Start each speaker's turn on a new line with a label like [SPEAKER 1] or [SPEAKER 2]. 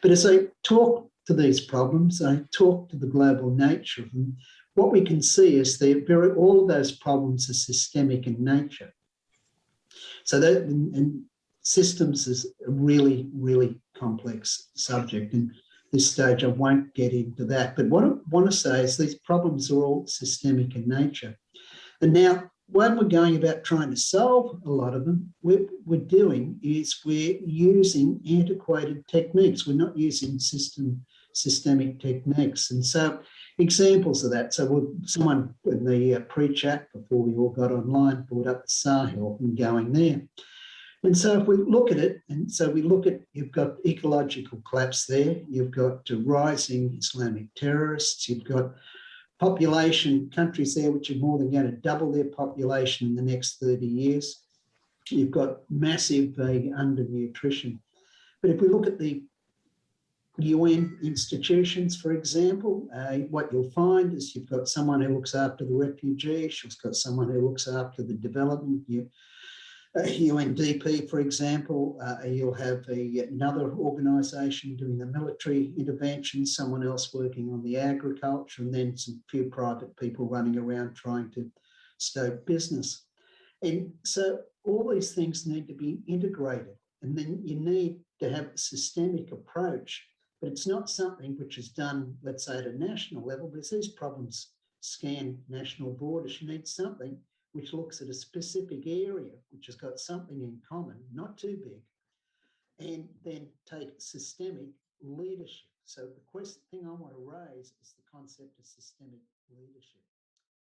[SPEAKER 1] But as I talk to these problems, I talk to the global nature of them, what we can see is all of those problems are systemic in nature. So that, and systems is a really, really complex subject. And this stage, I won't get into that. But what I want to say is these problems are all systemic in nature. And now, when we're going about trying to solve a lot of them, what we're doing is we're using antiquated techniques. We're not using systemic techniques. And so examples of that. So someone in the pre-chat before we all got online brought up the Sahel and going there. And so if we look at it, and so we look at, you've got ecological collapse there, you've got rising Islamic terrorists, you've got population countries there which are more than going to double their population in the next 30 years. You've got massive undernutrition. But if we look at the UN institutions, for example, what you'll find is you've got someone who looks after the refugees, you've got someone who looks after the development, UNDP, for example, you'll have another organisation doing the military intervention, someone else working on the agriculture, and then some few private people running around trying to stoke business. And so all these things need to be integrated, and then you need to have a systemic approach, but it's not something which is done, let's say, at a national level, because these problems scan national borders. You need something which looks at a specific area, which has got something in common, not too big, and then take systemic leadership. So the thing I want to raise is the concept of systemic leadership.